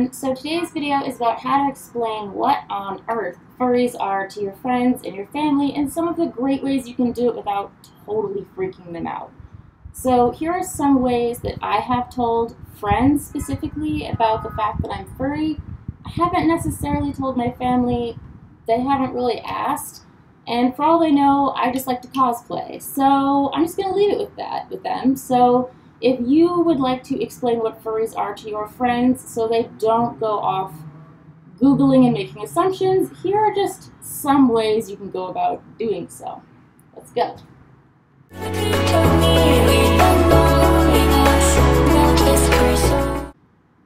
everyone, so today's video is about how to explain what on earth furries are to your friends and your family and some of the great ways you can do it without totally freaking them out. So here are some ways that I have told friends specifically about the fact that I'm furry. I haven't necessarily told my family, they haven't really asked, and for all they know, I just like to cosplay. So I'm just going to leave it with them. So if you would like to explain what furries are to your friends so they don't go off Googling and making assumptions, here are just some ways you can go about doing so. Let's go.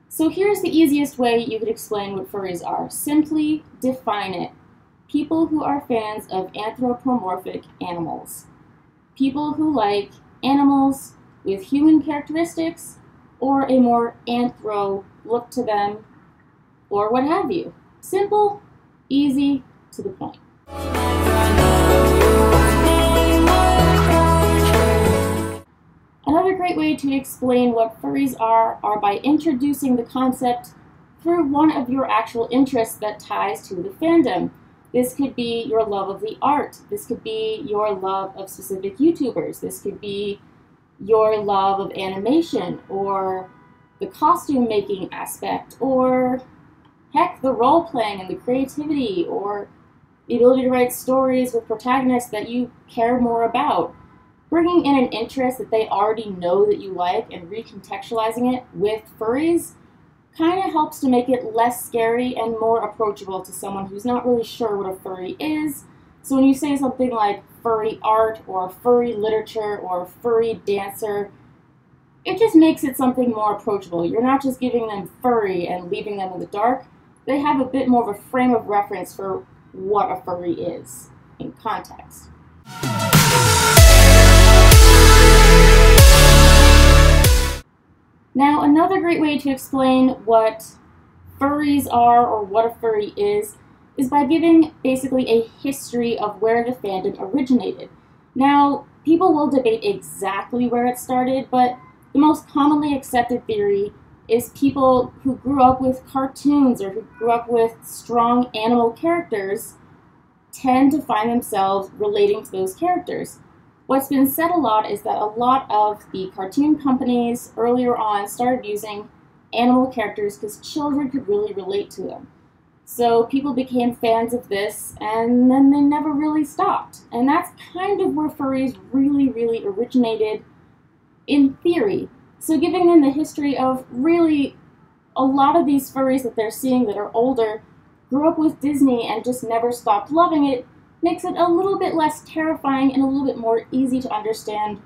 So here's the easiest way you could explain what furries are. Simply define it. People who are fans of anthropomorphic animals. People who like animals with human characteristics or a more anthro look to them, or what have you. Simple, easy, to the point. Another great way to explain what furries are by introducing the concept through one of your actual interests that ties to the fandom. This could be your love of the art. This could be your love of specific YouTubers. This could be your love of animation, or the costume making aspect, or heck, the role playing and the creativity, or the ability to write stories with protagonists that you care more about. Bringing in an interest that they already know that you like and recontextualizing it with furries kind of helps to make it less scary and more approachable to someone who's not really sure what a furry is. So when you say something like furry art or furry literature or furry dancer, it just makes it something more approachable. You're not just giving them furry and leaving them in the dark. They have a bit more of a frame of reference for what a furry is in context. Now, another great way to explain what furries are or what a furry is by giving basically a history of where the fandom originated. Now, people will debate exactly where it started, but the most commonly accepted theory is people who grew up with cartoons or who grew up with strong animal characters tend to find themselves relating to those characters. What's been said a lot is that a lot of the cartoon companies earlier on started using animal characters because children could really relate to them. So people became fans of this, and then they never really stopped. And that's kind of where furries really originated in theory. So giving them the history of really a lot of these furries that they're seeing that are older grew up with Disney and just never stopped loving it makes it a little bit less terrifying and a little bit more easy to understand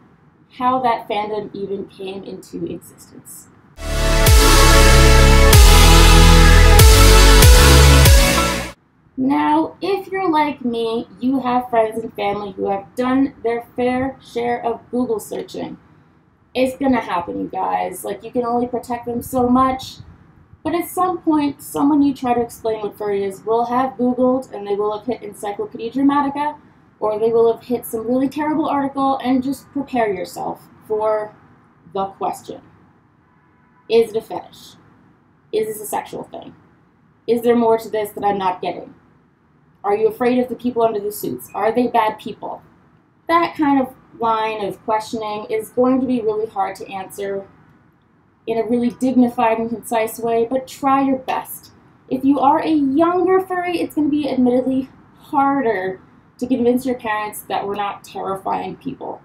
how that fandom even came into existence. Now, if you're like me, you have friends and family who have done their fair share of Google searching. It's gonna happen, you guys. Like, you can only protect them so much, but at some point, someone you try to explain what furry is will have Googled, and they will have hit Encyclopedia Dramatica, or they will have hit some really terrible article, and just prepare yourself for the question. Is it a fetish? Is this a sexual thing? Is there more to this that I'm not getting? Are you afraid of the people under the suits? Are they bad people? That kind of line of questioning is going to be really hard to answer in a really dignified and concise way, but try your best. If you are a younger furry, it's going to be admittedly harder to convince your parents that we're not terrifying people.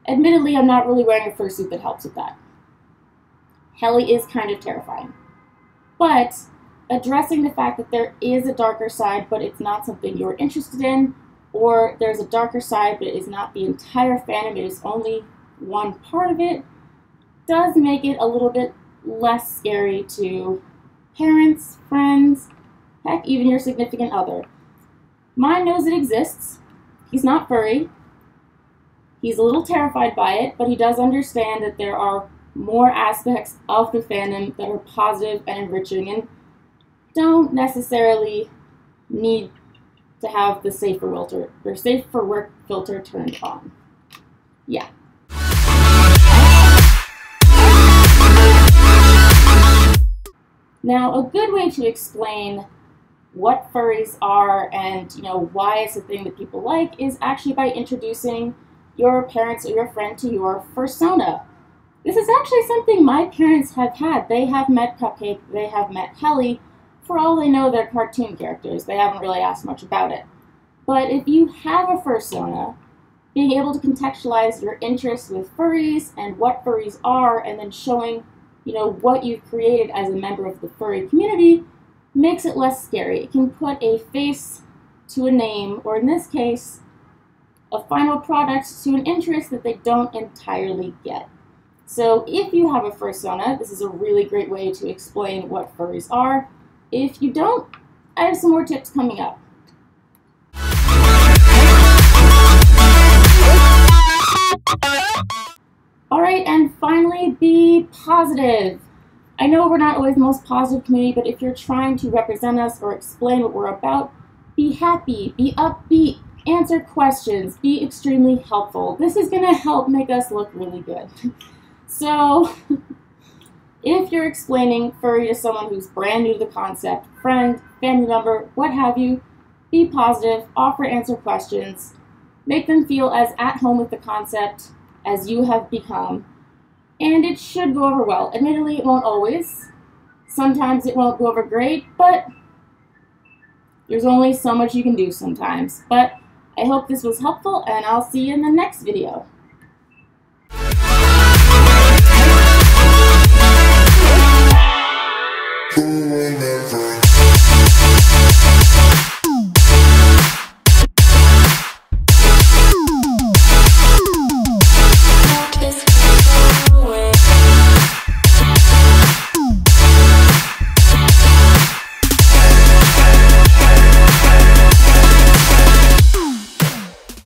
Admittedly, I'm not really wearing a fursuit that helps with that. Helly is kind of terrifying. But addressing the fact that there is a darker side, but it's not something you're interested in, or there's a darker side, but it is not the entire fandom, it is only one part of it, does make it a little bit less scary to parents, friends, heck, even your significant other. Mine knows it exists. He's not furry. He's a little terrified by it, but he does understand that there are more aspects of the fandom that are positive and enriching and don't necessarily need to have the safe for work filter turned on. Yeah. Now, a good way to explain what furries are and why it's a thing that people like is actually by introducing your parents or your friend to your fursona. This is actually something my parents have had. They have met Cupcake, they have met Helly. For all they know, they're cartoon characters. They haven't really asked much about it. But if you have a fursona, being able to contextualize your interests with furries and what furries are, and then showing, what you've created as a member of the furry community makes it less scary. It can put a face to a name, or in this case, a final product to an interest that they don't entirely get. So if you have a fursona, this is a really great way to explain what furries are. If you don't, I have some more tips coming up. Alright, and finally, be positive. I know we're not always the most positive community, but if you're trying to represent us or explain what we're about, be happy, be upbeat, answer questions, be extremely helpful. This is going to help make us look really good. So, if you're explaining furry to someone who's brand new to the concept, friend, family member, what have you, be positive, offer to answer questions, make them feel as at home with the concept as you have become, and it should go over well. Admittedly, it won't always. Sometimes it won't go over great, but there's only so much you can do sometimes. But I hope this was helpful, and I'll see you in the next video.